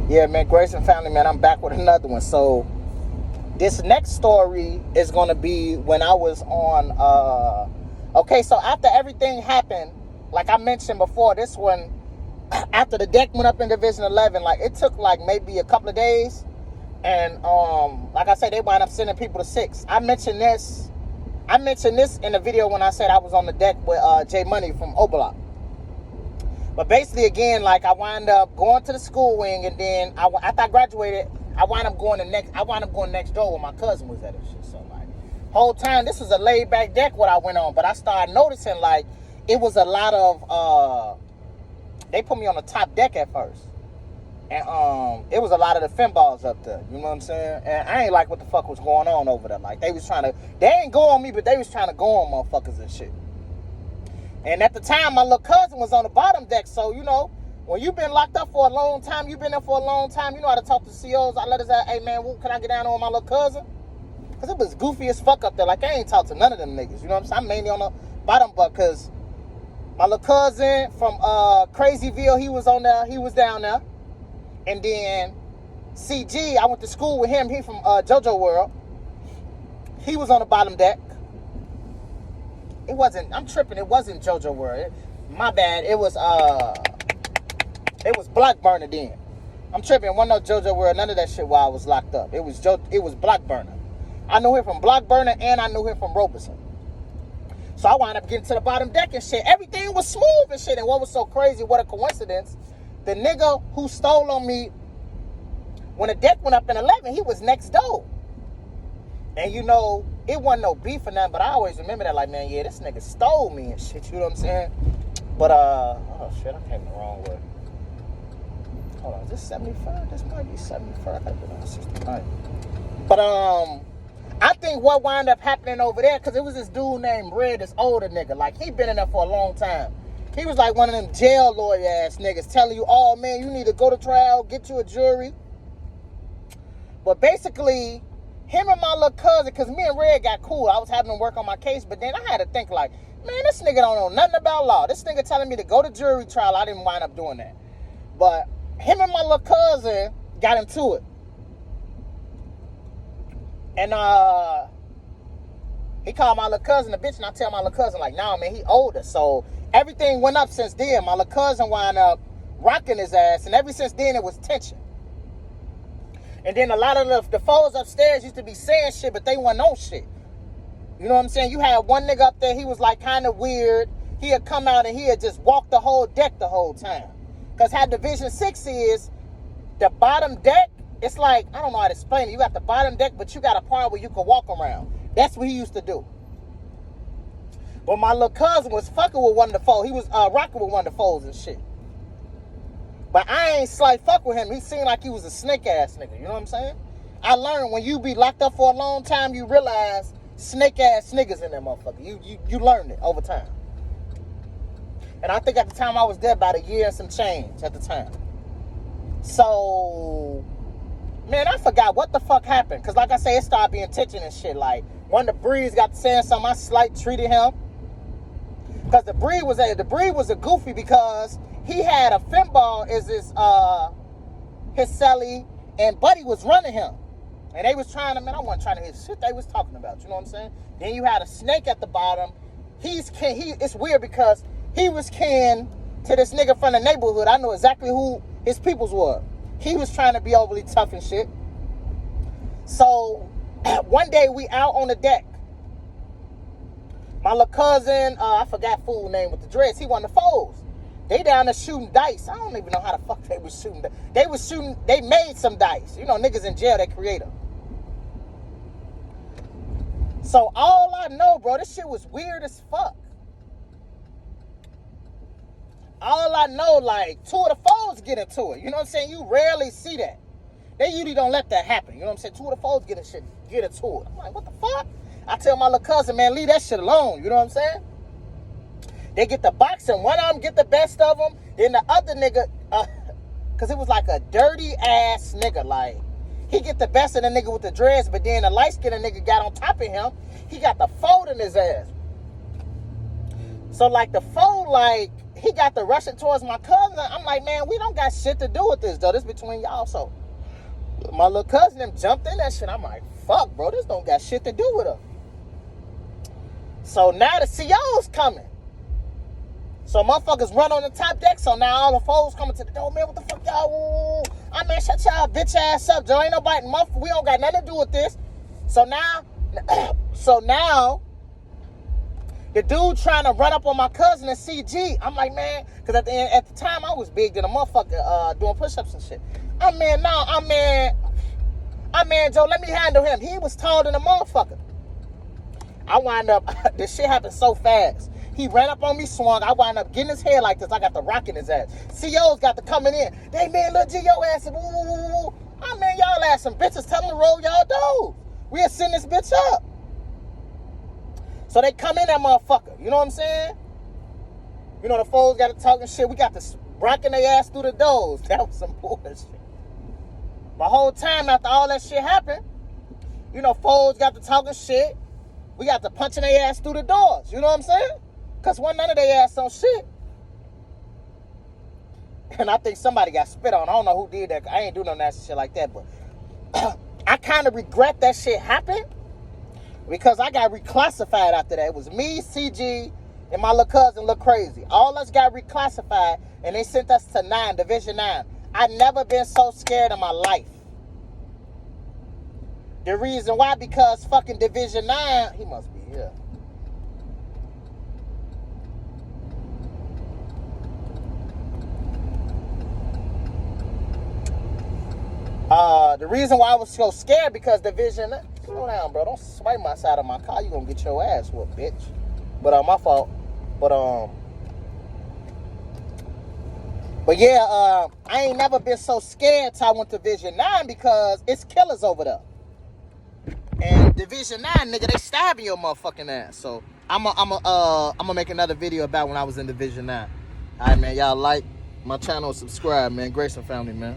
Yeah, man, Grace and family, man, I'm back with another one. So this next story is gonna be when I was on okay, so after everything happened, like I mentioned before, this one after the deck went up in Division 11, like it took like maybe a couple of days, and like I said, they wound up sending people to 6. I mentioned this in the video when I said I was on the deck with J Money from Oblock. But basically, again, like I wound up going to the school wing, and then after I graduated, I wound up going next door where my cousin was at and shit. So like, whole time this was a laid back deck what I went on, but I started noticing like it was a lot of they put me on the top deck at first, and it was a lot of the finballs up there. You know what I'm saying? And I ain't like what the fuck was going on over there. Like they ain't go on me, but they was trying to go on motherfuckers and shit. And at the time, my little cousin was on the bottom deck. So, you know, when you've been locked up for a long time, you've been there for a long time, you know how to talk to COs. I let us say, hey, man, can I get down on my little cousin? Because it was goofy as fuck up there. Like, I ain't talked to none of them niggas. You know what I'm saying? I'm mainly on the bottom buck because my little cousin from Crazyville, he was on there. He was down there. And then CG, I went to school with him. He from JoJo World. He was on the bottom deck. It wasn't JoJo World. My bad. It was Block Burner then. I'm tripping. It wasn't no JoJo World. None of that shit while I was locked up. It was Block Burner. I knew him from Block Burner and I knew him from Robeson. So I wound up getting to the bottom deck and shit. Everything was smooth and shit. And what was so crazy, what a coincidence, the nigga who stole on me when the deck went up in 11, he was next door. And you know, it wasn't no beef or nothing, but I always remember that, like, man, yeah, this nigga stole me and shit, you know what I'm saying? But, oh shit, I came the wrong way. Hold on, is this 75? This might be 75. I gotta go down 69. But, I think what wound up happening over there, because it was this dude named Red, this older nigga, like, he been in there for a long time. He was like one of them jail lawyer ass niggas telling you, oh, man, you need to go to trial, get you a jury. But basically, him and my little cousin, because me and Red got cool. I was having to work on my case, but then I had to think like, man, this nigga don't know nothing about law. This nigga telling me to go to jury trial. I didn't wind up doing that. But him and my little cousin got into it. And he called my little cousin a bitch, and I tell my little cousin, like, nah, man, he older. So everything went up since then. My little cousin wound up rocking his ass, and ever since then it was tension. And then a lot of the foes upstairs used to be saying shit, but they wasn't on shit. You know what I'm saying? You had one nigga up there, he was like kind of weird. He had come out and he had just walked the whole deck the whole time. Because how Division 6 is, the bottom deck, it's like, I don't know how to explain it. You got the bottom deck, but you got a part where you can walk around. That's what he used to do. But my little cousin was fucking with one of the foes. He was rocking with one of the foes and shit. But I ain't slight fuck with him. He seemed like he was a snake ass nigga. You know what I'm saying? I learned when you be locked up for a long time, you realize snake ass niggas in that motherfucker. You learn it over time. And I think at the time I was there about a year and some change at the time. So, man, I forgot what the fuck happened. Because like I say, it started being tension and shit. Like, when the Breeze got to saying something, I slight treated him. Because the Breed was a goofy because he had a finball as his celly, and Buddy was running him. And they was trying to, man, I wasn't trying to hit shit they was talking about, you know what I'm saying? Then you had a snake at the bottom. It's weird because he was kin to this nigga from the neighborhood. I know exactly who his peoples were. He was trying to be overly tough and shit. So, one day we out on the deck. My little cousin, I forgot fool name with the dreads, he won the foes. They down there shooting dice. I don't even know how the fuck they was shooting. They made some dice. You know, niggas in jail, they create them. So all I know, bro, this shit was weird as fuck. All I know, like, two of the foes get into it. You know what I'm saying? You rarely see that. They usually don't let that happen. You know what I'm saying? Two of the foes get into it. I'm like, what the fuck? I tell my little cousin, man, leave that shit alone. You know what I'm saying? They get the boxing. One of them get the best of them. Then the other nigga, because it was like a dirty ass nigga. Like, he get the best of the nigga with the dreads, but then the light-skinned nigga got on top of him. He got the fold in his ass. So, like, the fold, like, he got to rushing towards my cousin. I'm like, man, we don't got shit to do with this, though. This between y'all. So my little cousin them jumped in that shit. I'm like, fuck, bro, this don't got shit to do with her. So now the CO's coming. So motherfuckers run on the top deck. So now all the foes coming to the door. Man, what the fuck y'all? Ooh. I mean, shut y'all bitch ass up, Joe. Ain't nobody, we don't got nothing to do with this. So now, the dude trying to run up on my cousin in CG. I'm like, man, because at the time I was big than a motherfucker doing push-ups and shit. I'm man, Joe, let me handle him. He was taller than a motherfucker. I wind up, this shit happened so fast. He ran up on me, swung. I wind up getting his head like this. I got the rock in his ass. COs got to coming in. They, man, little G, your ass. Ooh. I mean, y'all ass some bitches. Tell them to roll y'all doors. We'll send this bitch up. So they come in that motherfucker. You know what I'm saying? You know, the foes got to talking shit. We got to rocking their ass through the doors. That was some bullshit. The whole time after all that shit happened, you know, foes got to talking shit. We got to punching their ass through the doors. You know what I'm saying? Because none of their ass on shit. And I think somebody got spit on. I don't know who did that. I ain't doing no nasty shit like that. But I kind of regret that shit happened. Because I got reclassified after that. It was me, CG, and my little cousin Lil Crazy. All us got reclassified. And they sent us to 9, Division 9. I never been so scared in my life. The reason why, because fucking Division 9, he must be here. The reason why I was so scared because Division 9, slow down, bro. Don't swipe my side of my car. You gonna get your ass whooped, bitch. But my fault. But yeah, I ain't never been so scared till I went to Division 9 because it's killers over there. And Division 9, nigga, they stabbing your motherfucking ass. So I'm gonna make another video about when I was in Division 9. All right, man, y'all like my channel, subscribe, man. Grayson family, man.